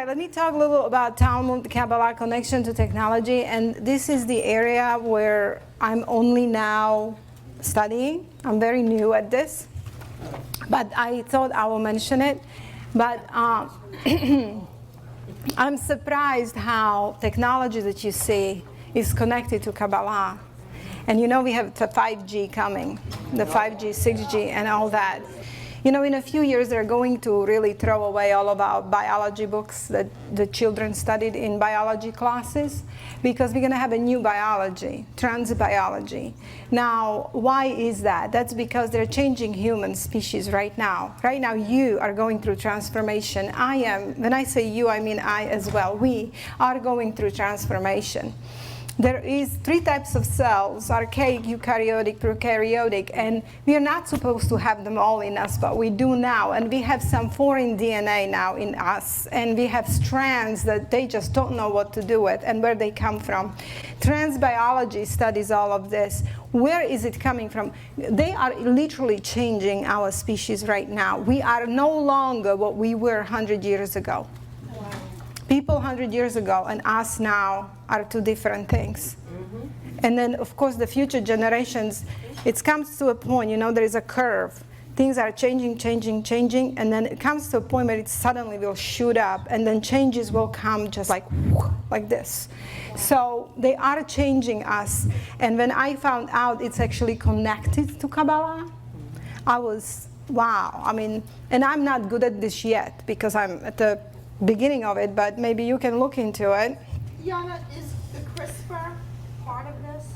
let me talk a little about Talmud, Kabbalah, connection to technology. And this is the area where I'm only now studying. I'm very new at this. But I thought I will mention it. But I'm surprised how technology that you see is connected to Kabbalah. And you know we have the 5G coming, the 5G, 6G, and all that. You know, in a few years, they're going to really throw away all of our biology books that the children studied in biology classes, because we're going to have a new biology, transbiology. Now, why is that? That's because they're changing human species right now. Right now, you are going through transformation. I am, when I say you, I mean I as well. We are going through transformation. There is 3 types of cells, archaic, eukaryotic, prokaryotic, and we are not supposed to have them all in us, but we do now. And we have some foreign DNA now in us, and we have strands that they just don't know what to do with and where they come from. Transbiology studies all of this. Where is it coming from? They are literally changing our species right now. We are no longer what we were 100 years ago. People 100 years ago and us now are 2 different things. And then, of course, the future generations, it comes to a point, you know, there is a curve. Things are changing, and then it comes to a point where it suddenly will shoot up, and then changes will come just like this. So they are changing us. And when I found out it's actually connected to Kabbalah, I was, wow. I mean, and I'm not good at this yet because I'm at the beginning of it, but maybe you can look into it. Yana, is the CRISPR part of this?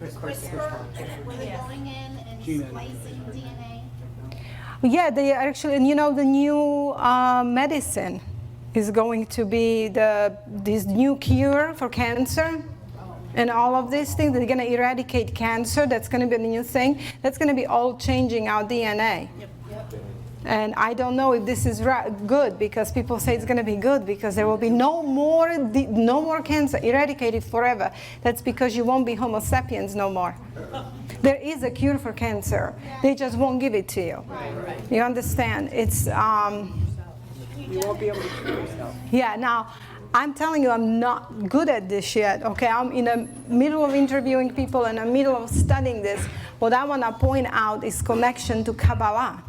CRISPR, where they're going in and splicing DNA? Yeah, they are actually, and you know, the new medicine is going to be this new cure for cancer. And all of these things, they're going to eradicate cancer. That's going to be the new thing. That's going to be all changing our DNA. Yep. And I don't know if this is good, because people say it's going to be good because there will be no more cancer, eradicated forever. That's because you won't be Homo sapiens no more. There is a cure for cancer. They just won't give it to you. Right. You understand? It's You won't be able to cure yourself. yeah. Now, I'm telling you, I'm not good at this yet. Okay, I'm in the middle of interviewing people and in the middle of studying this. What I want to point out is connection to Kabbalah.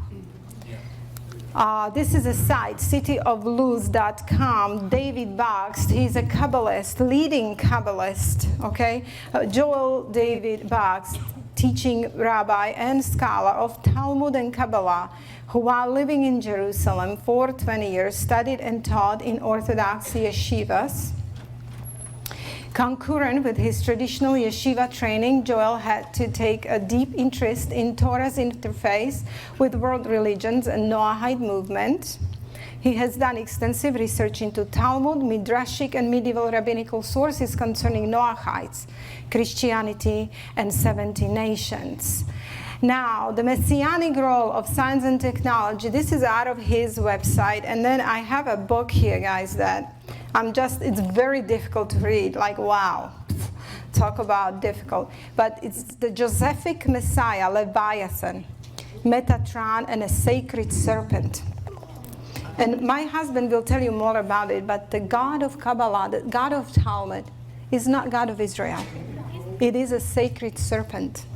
This is a site, cityofluz.com. David Bakst, he's a Kabbalist, leading Kabbalist, okay? Joel David Bakst, teaching rabbi and scholar of Talmud and Kabbalah, who while living in Jerusalem for 20 years, studied and taught in Orthodox yeshivas. Concurrent with his traditional yeshiva training, Joel had to take a deep interest in Torah's interface with world religions and Noahide movement. He has done extensive research into Talmud, Midrashic, and medieval rabbinical sources concerning Noahites, Christianity, and 70 nations. Now, the messianic role of science and technology, this is out of his website. And then I have a book here, guys, that it's very difficult to read. Like, wow, talk about difficult. But it's the Josephic Messiah, Leviathan, Metatron, and a sacred serpent. And my husband will tell you more about it, but the God of Kabbalah, the God of Talmud, is not God of Israel. It is a sacred serpent.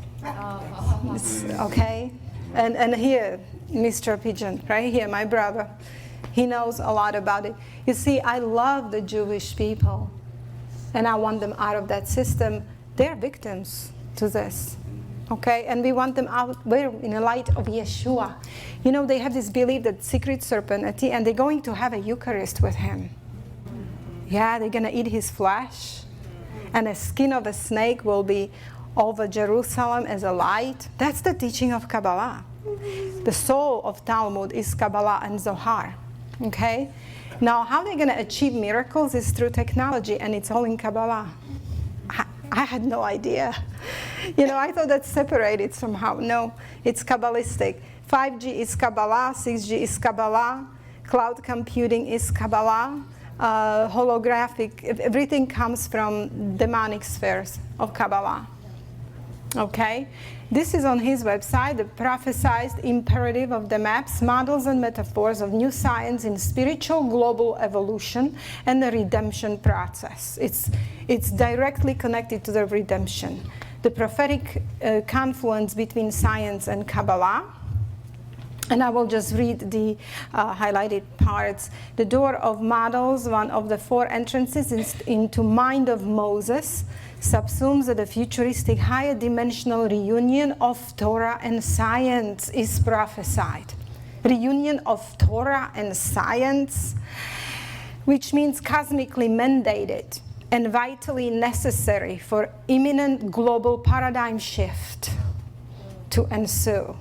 Okay? And here, Mr. Pigeon, right here, my brother, he knows a lot about it. You see, I love the Jewish people, and I want them out of that system. They're victims to this. Okay, and we want them out where? In the light of Yeshua. You know, they have this belief that secret serpent at the end, they're going to have a Eucharist with him. Yeah, they're going to eat his flesh. And the skin of a snake will be over Jerusalem as a light. That's the teaching of Kabbalah. The soul of Talmud is Kabbalah and Zohar. Okay? Now, how they're going to achieve miracles is through technology, and it's all in Kabbalah. I had no idea. You know, I thought that's separated somehow. No, it's Kabbalistic. 5G is Kabbalah, 6G is Kabbalah, cloud computing is Kabbalah, holographic, everything comes from demonic spheres of Kabbalah. Okay, this is on his website, the prophesied imperative of the maps, models, and metaphors of new science in spiritual global evolution and the redemption process. It's directly connected to the redemption. The prophetic confluence between science and Kabbalah. And I will just read the highlighted parts. The door of models, one of the 4 entrances into mind of Moses, subsumes that the futuristic higher dimensional reunion of Torah and science is prophesied. Reunion of Torah and science, which means cosmically mandated and vitally necessary for imminent global paradigm shift to ensue.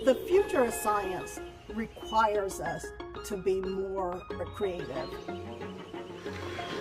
The future of science requires us to be more creative.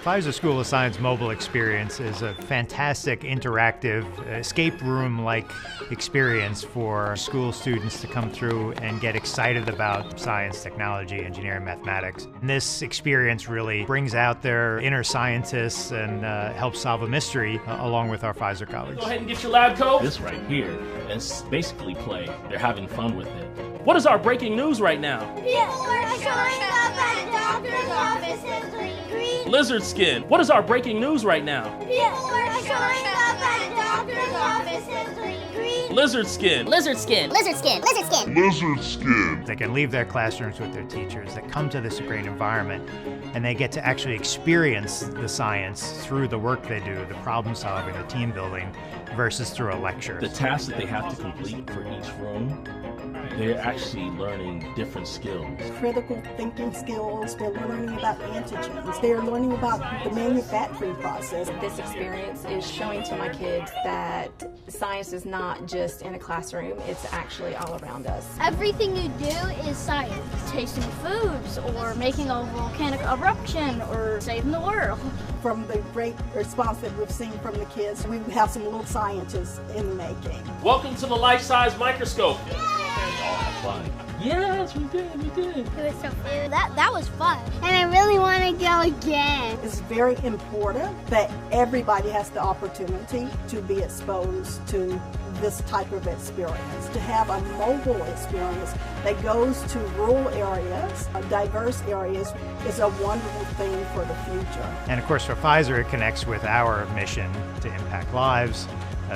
Pfizer School of Science mobile experience is a fantastic, interactive, escape room-like experience for school students to come through and get excited about science, technology, engineering, mathematics. And this experience really brings out their inner scientists and helps solve a mystery along with our Pfizer colleagues. Go ahead and get your lab coat. This right here is basically play. They're having fun with it. What is our breaking news right now? People are showing up at doctor's offices green. Lizzard skin. What is our breaking news right now? People are showing up at doctor's offices green. Lizard skin. Lizard skin. Lizard skin. Lizard skin. Lizard skin. They can leave their classrooms with their teachers, that come to this great environment, and they get to actually experience the science through the work they do, the problem solving, the team building, versus through a lecture. The tasks that they have to complete for each room, they're actually learning different skills. Critical thinking skills, they're learning about antigens, they're learning about the manufacturing process. This experience is showing to my kids that science is not just in a classroom, it's actually all around us. Everything you do is science. Tasting foods, or making a volcanic eruption, or saving the world. From the great response that we've seen from the kids, we have some little scientists in the making. Welcome to the life-size microscope. All have fun. Yes, we did. It was so fun. That was fun. And I really want to go again. It's very important that everybody has the opportunity to be exposed to this type of experience, to have a mobile experience that goes to rural areas, diverse areas, is a wonderful thing for the future. And of course for Pfizer, it connects with our mission to impact lives,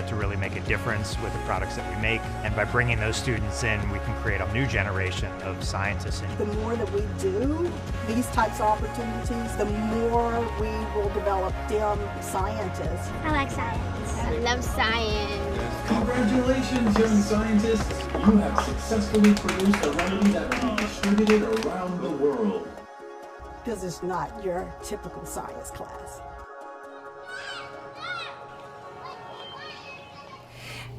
to really make a difference with the products that we make. And by bringing those students in, we can create a new generation of scientists. The more that we do these types of opportunities, the more we will develop STEM scientists. I like science. I love science. Congratulations, young scientists! You have successfully produced a remedy that will be distributed around the world. This is not your typical science class.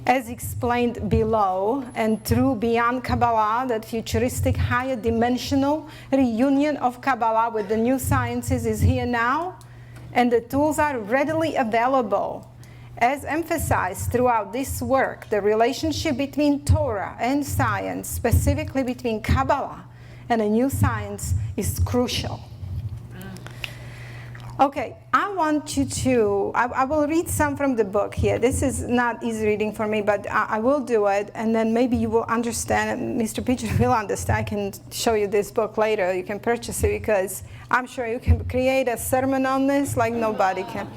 As explained below, and through Beyond Kabbalah, that futuristic higher dimensional reunion of Kabbalah with the new sciences is here now, and the tools are readily available. As emphasized throughout this work, the relationship between Torah and science, specifically between Kabbalah and a new science, is crucial. Okay, I want you to, I will read some from the book here. This is not easy reading for me, but I will do it, and then maybe you will understand, and Mr. Peter will understand. I can show you this book later. You can purchase it, because I'm sure you can create a sermon on this like nobody can.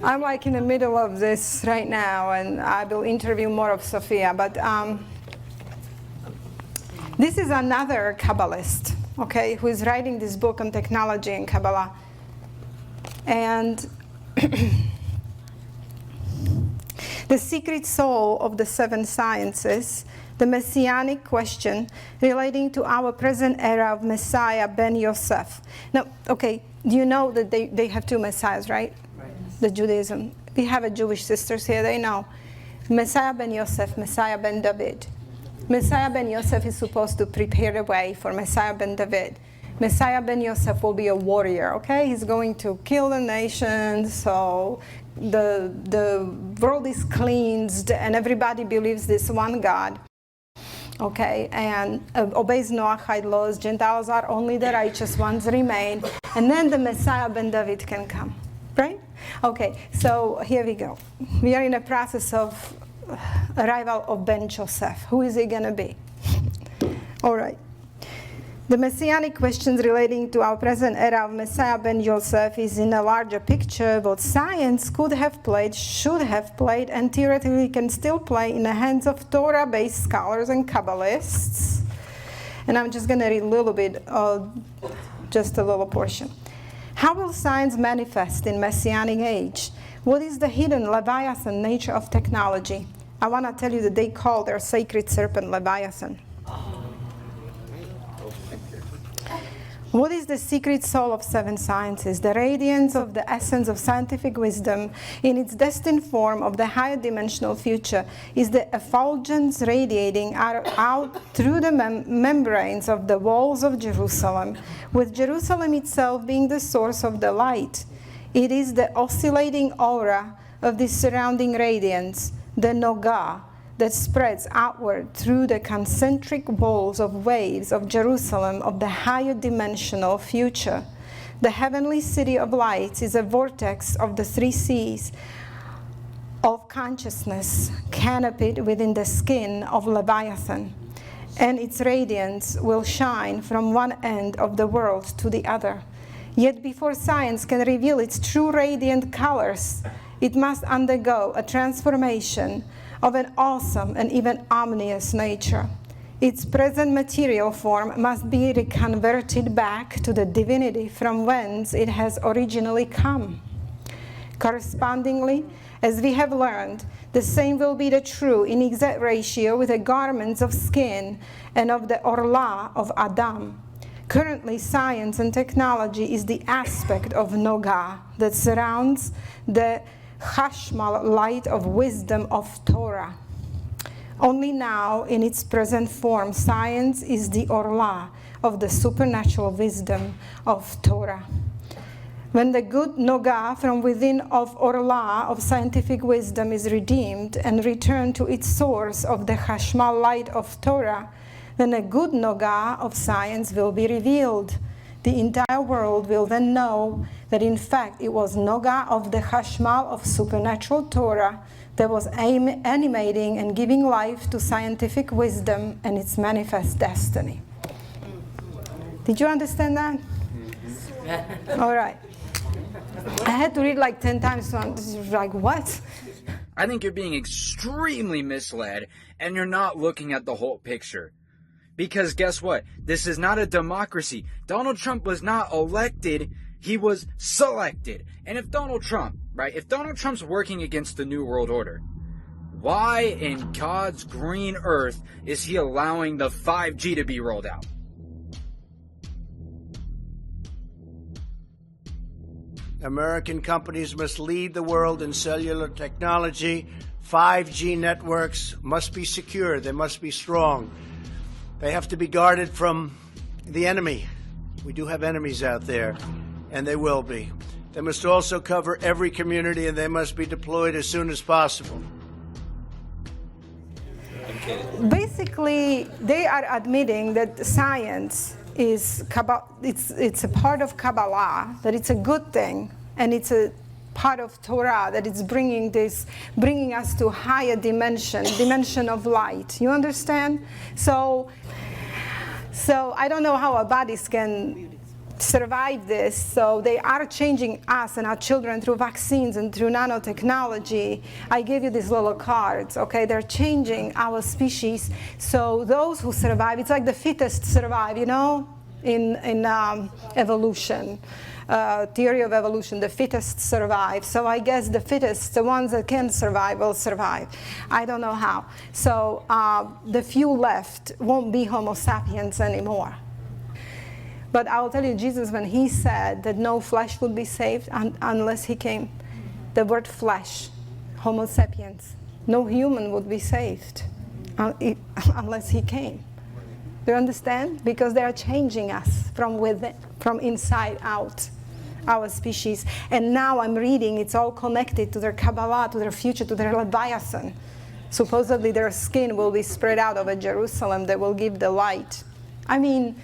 I'm like in the middle of this right now, and I will interview more of Sophia, but this is another Kabbalist, okay, who is writing this book on technology and Kabbalah. And the secret soul of the seven sciences, the messianic question relating to our present era of Messiah Ben Yosef. Now, okay, do you know that they have two messiahs, right? Right. the Judaism. We have a Jewish sisters here, they know. Messiah ben Yosef, Messiah ben David. Messiah ben Yosef is supposed to prepare the way for Messiah ben David. Messiah ben Yosef will be a warrior, okay? He's going to kill the nations, so the world is cleansed and everybody believes this one God. Okay, and obeys Noahide laws. Gentiles are only the righteous ones remain. And then the Messiah ben David can come, right? Okay, so here we go. We are in a process of arrival of Ben Joseph. Who is he going to be? All right. The messianic questions relating to our present era of Messiah ben Joseph is in a larger picture what science could have played, should have played, and theoretically can still play in the hands of Torah-based scholars and Kabbalists. And I'm just going to read a little bit, just a little portion. How will science manifest in Messianic age? What is the hidden Leviathan nature of technology? I want to tell you that they call their sacred serpent Leviathan. What is the secret soul of seven sciences? The radiance of the essence of scientific wisdom in its destined form of the higher dimensional future is the effulgence radiating out through the membranes of the walls of Jerusalem, with Jerusalem itself being the source of the light. It is the oscillating aura of the surrounding radiance, the Nogah, that spreads outward through the concentric balls of waves of Jerusalem of the higher dimensional future. The heavenly city of lights is a vortex of the three seas of consciousness canopied within the skin of Leviathan, and its radiance will shine from one end of the world to the other. Yet before science can reveal its true radiant colors, it must undergo a transformation of an awesome and even ominous nature. Its present material form must be reconverted back to the divinity from whence it has originally come. Correspondingly, as we have learned, the same will be the true in exact ratio with the garments of skin and of the orla of Adam. Currently, science and technology is the aspect of Nogah that surrounds the Chashmal light of wisdom of Torah. Only now, in its present form, science is the orla of the supernatural wisdom of Torah. When the good Nogah from within of orla of scientific wisdom is redeemed and returned to its source of the Chashmal light of Torah, then a good Nogah of science will be revealed. The entire world will then know that in fact it was Nogah of the Chashmal of supernatural Torah that was animating and giving life to scientific wisdom and its manifest destiny. Did you understand that? All right. I had to read like 10 times, so I'm just like, what? I think you're being extremely misled, and you're not looking at the whole picture. Because guess what? This is not a democracy. Donald Trump was not elected, he was selected. And if Donald Trump's working against the New World Order, why in God's green earth is he allowing the 5G to be rolled out? American companies must lead the world in cellular technology. 5G networks must be secure. They must be strong. They have to be guarded from the enemy. We do have enemies out there, and they will be. They must also cover every community, and they must be deployed as soon as possible. Basically, they are admitting that science is it's a part of Kabbalah, that it's a good thing, and it's a part of Torah, that it's bringing us to higher dimension of light. You understand? So I don't know how our bodies can survive this. So they are changing us and our children through vaccines and through nanotechnology. I gave you these little cards, okay? They're changing our species. So those who survive, it's like the fittest survive, you know, in evolution. Theory of evolution, the fittest survive. So I guess the fittest, the ones that can survive, will survive. I don't know how. So the few left won't be Homo sapiens anymore. But I will tell you, Jesus, when he said that no flesh would be saved unless he came, the word flesh, Homo sapiens. No human would be saved unless he came. Do you understand? Because they are changing us from within, from inside out, our species. And now I'm reading, it's all connected to their Kabbalah, to their future, to their Leviathan. Supposedly their skin will be spread out over Jerusalem. They will give the light. I mean,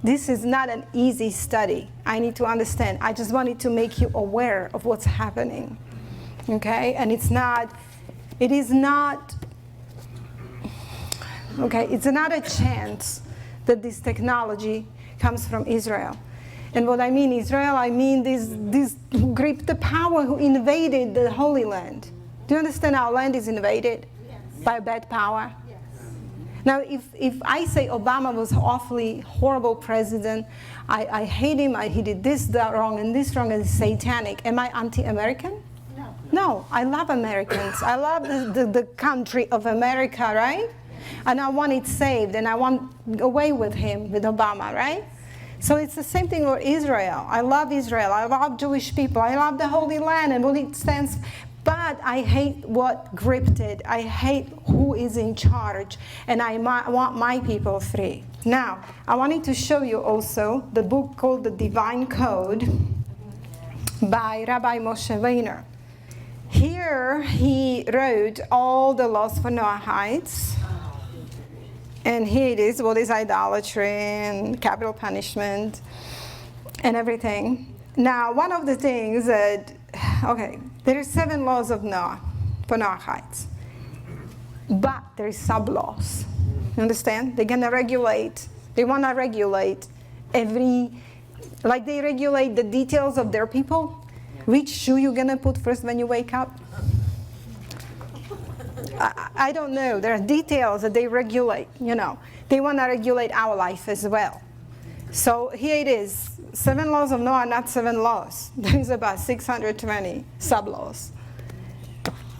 this is not an easy study. I need to understand. I just wanted to make you aware of what's happening. Okay? And it is not, okay, it's not a chance that this technology comes from Israel. And what I mean Israel, I mean these who gripped the power, who invaded the Holy Land. Do you understand our land is invaded? Yes. By bad power? Yes. Now, if I say Obama was awfully horrible president, I hate him, he did this wrong and this wrong and satanic, am I anti-American? No. No, I love Americans. I love the country of America, right? And I want it saved, and I want away with him, with Obama, right? So it's the same thing with Israel. I love Israel. I love Jewish people. I love the Holy Land and what it stands. But I hate what gripped it. I hate who is in charge. And I want my people free. Now, I wanted to show you also the book called The Divine Code by Rabbi Moshe Weiner. Here he wrote all the laws for Noahites. And here it is, what is idolatry and capital punishment and everything. Now, one of the things that, okay, there are 7 laws of Noah for Noahites. But there is sub-laws. You understand? They're going to regulate, they want to regulate like they regulate the details of their people. Which shoe you're going to put first when you wake up? I don't know. There are details that they regulate, you know. They want to regulate our life as well. So here it is. 7 laws of Noah, not 7 laws. There is about 620 sub-laws.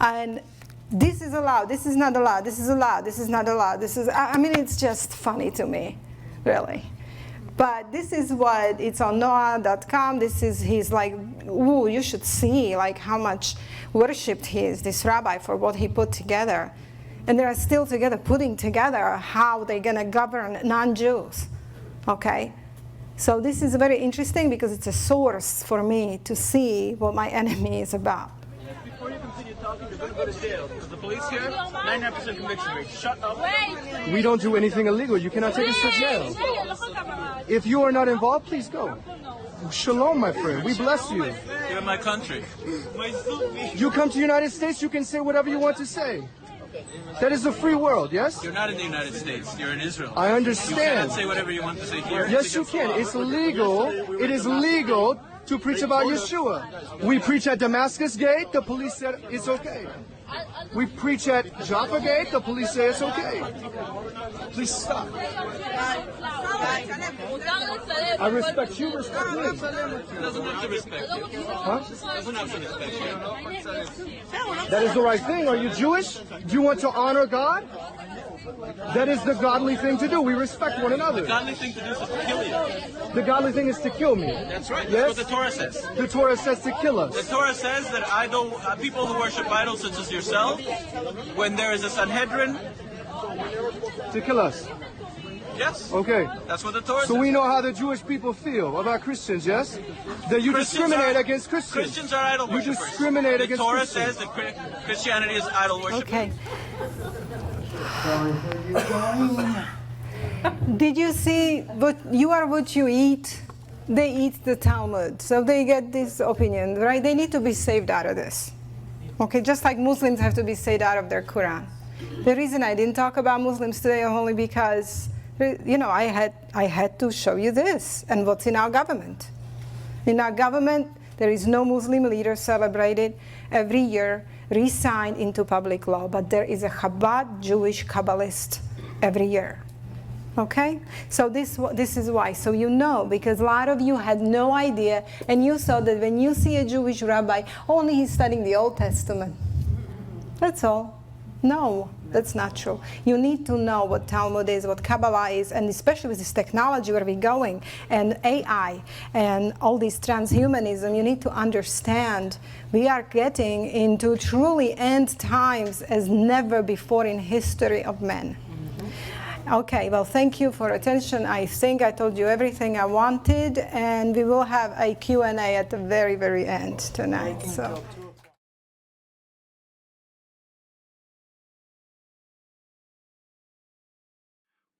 And this is allowed, this is not allowed, this is allowed, this is not allowed. This is, I mean, it's just funny to me, really. But this is what, it's on Noah.com. This is, he's like, ooh, you should see like how much worshipped he is, this rabbi, for what he put together. And they are still together, putting together how they're going to govern non-Jews. Okay? So this is very interesting because it's a source for me to see what my enemy is about. Before you continue talking, you're going to go to jail. Because the police here, 99% conviction rate. Shut up. We don't do anything illegal. You cannot take us to jail. If you are not involved, please go. Shalom, my friend. We bless you. You're in my country. You come to the United States, you can say whatever you want to say. That is a free world, yes? You're not in the United States. You're in Israel. I understand. You cannot say whatever you want to say here. Yes, you can. It's legal. It is legal to preach about Yeshua. We preach at Damascus Gate. The police said it's okay. We preach at Jaffa Gate. The police say it's okay. Please stop. I respect you. Respect me. Doesn't have to respect you. Huh? Doesn't have to respect you. That is the right thing. Are you Jewish? Do you want to honor God? That is the godly thing to do. We respect one another. The godly thing to do is to kill you. The godly thing is to kill me. That's right. Yes? That's what the Torah says. The Torah says to kill us. The Torah says that people who worship idols such as yourself, when there is a Sanhedrin, to kill us. Yes. Okay. That's what the Torah says. So we know how the Jewish people feel about Christians, yes? That you discriminate against Christians. Christians are idol worshippers. You discriminate against Christians. The Torah says that Christianity is idol worship. Okay. Did you see, but you are what you eat? They eat the Talmud, so they get this opinion, right? They need to be saved out of this. Okay, just like Muslims have to be saved out of their Quran. The reason I didn't talk about Muslims today only because, you know, I had to show you this and what's in our government. In our government, there is no Muslim leader celebrated every year, re-signed into public law, but there is a Chabad Jewish Kabbalist every year. Okay? So this is why. So you know, because a lot of you had no idea, and you saw that when you see a Jewish rabbi, only he's studying the Old Testament. That's all. No. That's not true. You need to know what Talmud is, what Kabbalah is, and especially with this technology where we're going, and AI, and all this transhumanism, you need to understand we are getting into truly end times as never before in history of men. Okay, well, thank you for attention. I think I told you everything I wanted, and we will have a Q&A at the very, very end tonight. So.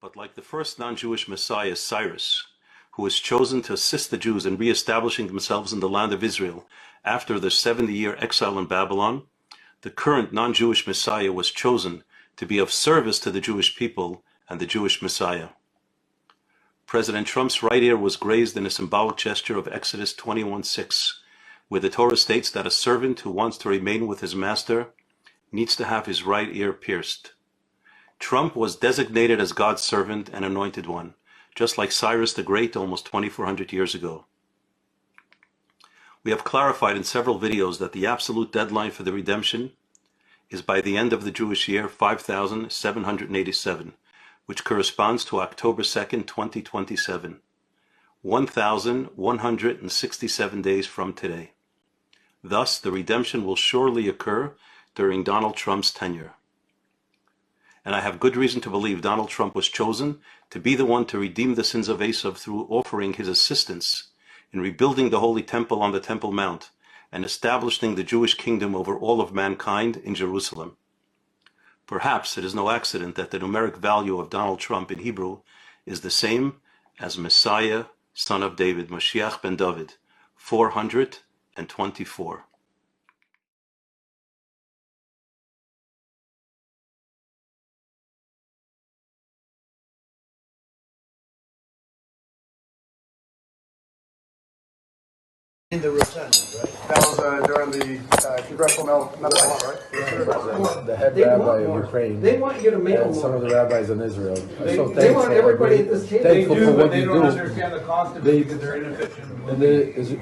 But like the first non-Jewish Messiah, Cyrus, who was chosen to assist the Jews in re-establishing themselves in the land of Israel after their 70-year exile in Babylon, the current non-Jewish Messiah was chosen to be of service to the Jewish people and the Jewish Messiah. President Trump's right ear was grazed in a symbolic gesture of Exodus 21:6, where the Torah states that a servant who wants to remain with his master needs to have his right ear pierced. Trump was designated as God's servant and anointed one, just like Cyrus the Great almost 2,400 years ago. We have clarified in several videos that the absolute deadline for the redemption is by the end of the Jewish year 5787, which corresponds to October 2nd, 2027, 1,167 days from today. Thus, the redemption will surely occur during Donald Trump's tenure. And I have good reason to believe Donald Trump was chosen to be the one to redeem the sins of Esav through offering his assistance in rebuilding the Holy Temple on the Temple Mount and establishing the Jewish kingdom over all of mankind in Jerusalem. Perhaps it is no accident that the numeric value of Donald Trump in Hebrew is the same as Messiah, son of David, Mashiach ben David, 424. In the rotunda, right? That was during the congressional medal, right? The head rabbi of Ukraine. They want you to make and some of the rabbis in Israel. They want everybody at this table. Thankful for what they you don't do. understand the concept because they're inefficient.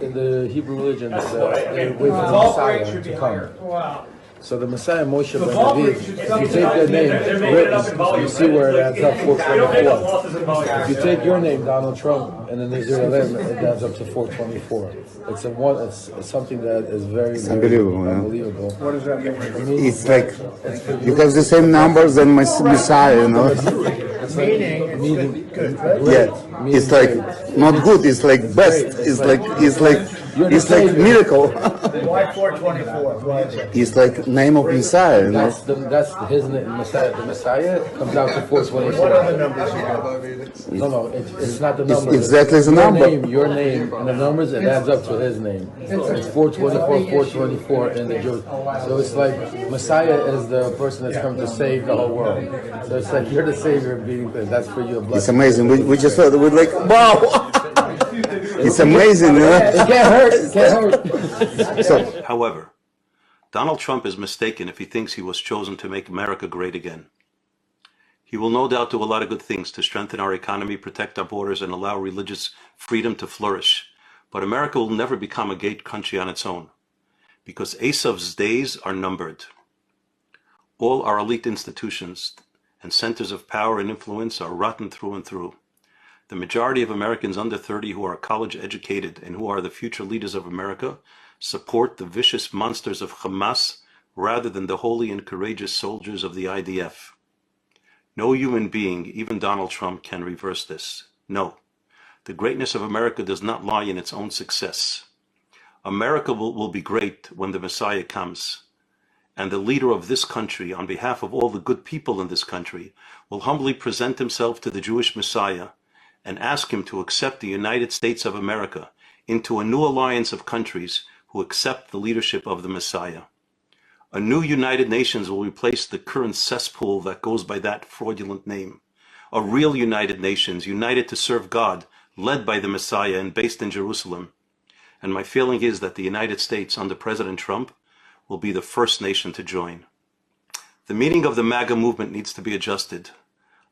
In the Hebrew religion, they wait for the Messiah to come. Wow. So the Messiah, Moshe ben ball David, break should if you take their name, you see where it adds up 424. If you take your name, Donald Trump, and then there's your name, it adds up to 424. It's something that is very unbelievable. Unbelievable. What does that mean? It's like you have the same numbers than my Messiah, you know. Meaning good, right? Yeah, it's like not good. It's like best. It's like miracle. Why 424? Why is that? It's like name of Messiah, you know. That's his name, Messiah. The Messiah comes out to 424. What are the numbers you have? No, it's not the number. It's exactly the number. Your name, and the numbers, it adds up to his name. It's 424 in the Jewish. So it's like Messiah is the person that's come to save the whole world. So it's like you're the savior of being there. That's for you a blessing. It's amazing. We just thought we're like, wow. It's amazing. It can't hurt. It can't hurt. However, Donald Trump is mistaken if he thinks he was chosen to make America great again. He will no doubt do a lot of good things to strengthen our economy, protect our borders, and allow religious freedom to flourish. But America will never become a great country on its own, because Esav's days are numbered. All our elite institutions and centers of power and influence are rotten through and through. The majority of Americans under 30 who are college educated and who are the future leaders of America support the vicious monsters of Hamas rather than the holy and courageous soldiers of the IDF. No human being, even Donald Trump, can reverse this. No. The greatness of America does not lie in its own success. America will be great when the Messiah comes. And the leader of this country, on behalf of all the good people in this country, will humbly present himself to the Jewish Messiah and ask him to accept the United States of America into a new alliance of countries who accept the leadership of the Messiah. A new United Nations will replace the current cesspool that goes by that fraudulent name. A real United Nations, united to serve God, led by the Messiah and based in Jerusalem. And my feeling is that the United States, under President Trump, will be the first nation to join. The meaning of the MAGA movement needs to be adjusted.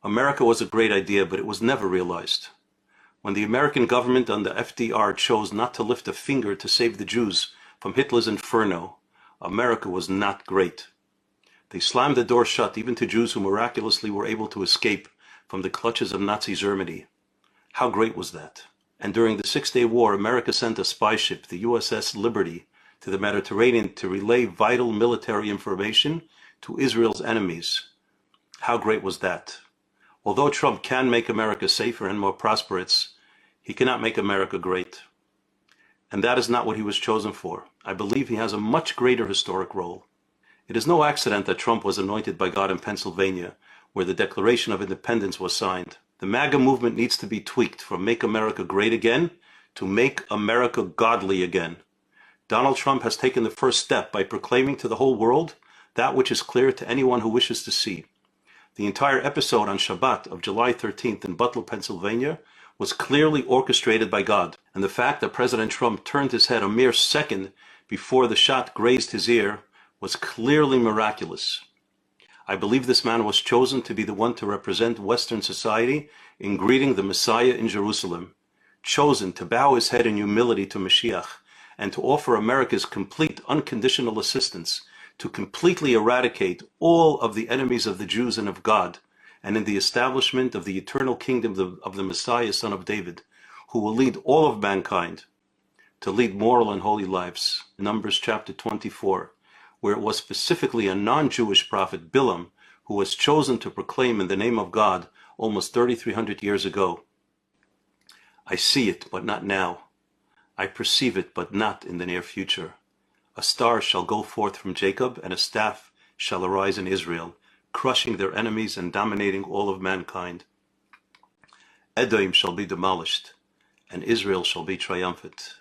America was a great idea, but it was never realized. When the American government under FDR chose not to lift a finger to save the Jews from Hitler's inferno, America was not great. They slammed the door shut even to Jews who miraculously were able to escape from the clutches of Nazi Germany. How great was that? And during the Six-Day War, America sent a spy ship, the USS Liberty, to the Mediterranean to relay vital military information to Israel's enemies. How great was that? Although Trump can make America safer and more prosperous, he cannot make America great. And that is not what he was chosen for. I believe he has a much greater historic role. It is no accident that Trump was anointed by God in Pennsylvania, where the Declaration of Independence was signed. The MAGA movement needs to be tweaked from Make America Great Again to Make America Godly Again. Donald Trump has taken the first step by proclaiming to the whole world that which is clear to anyone who wishes to see. The entire episode on Shabbat of July 13th in Butler, Pennsylvania was clearly orchestrated by God. And the fact that President Trump turned his head a mere second before the shot grazed his ear was clearly miraculous. I believe this man was chosen to be the one to represent Western society in greeting the Messiah in Jerusalem, chosen to bow his head in humility to Mashiach, and to offer America's complete unconditional assistance to completely eradicate all of the enemies of the Jews and of God, and in the establishment of the eternal kingdom of the Messiah, son of David, who will lead all of mankind to lead moral and holy lives. Numbers chapter 24. Where it was specifically a non-Jewish prophet, Bilam, who was chosen to proclaim in the name of God almost 3,300 years ago. I see it, but not now. I perceive it, but not in the near future. A star shall go forth from Jacob, and a staff shall arise in Israel, crushing their enemies and dominating all of mankind. Edom shall be demolished, and Israel shall be triumphant.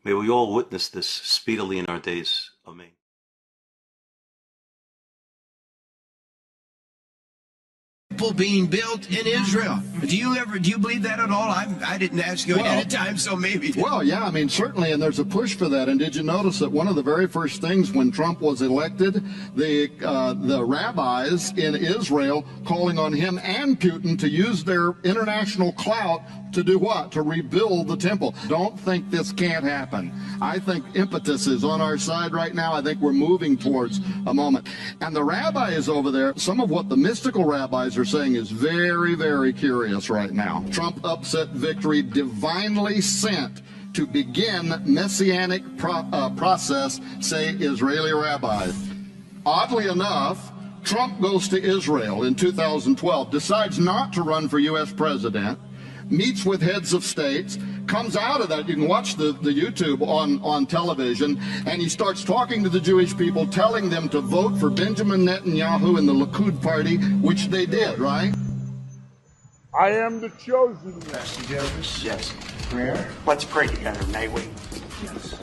May we all witness this speedily in our days. Amen. Being built in Israel. Do you believe that at all? I didn't ask you ahead of time, so maybe. Well, yeah, I mean, certainly, and there's a push for that. And did you notice that one of the very first things when Trump was elected, the rabbis in Israel calling on him and Putin to use their international clout to do what? To rebuild the temple. Don't think this can't happen. I think impetus is on our side right now. I think we're moving towards a moment. And the rabbis over there, some of what the mystical rabbis are saying is very, very curious right now. Trump upset victory divinely sent to begin messianic process, say Israeli rabbis. Oddly enough, Trump goes to Israel in 2012, decides not to run for U.S. president, meets with heads of states, comes out of that, you can watch the YouTube on television, and he starts talking to the Jewish people, telling them to vote for Benjamin Netanyahu and the Likud party, which they did, right? I am the chosen one. Pastor Joseph? Yes. Prayer? Let's pray together, may we? Yes.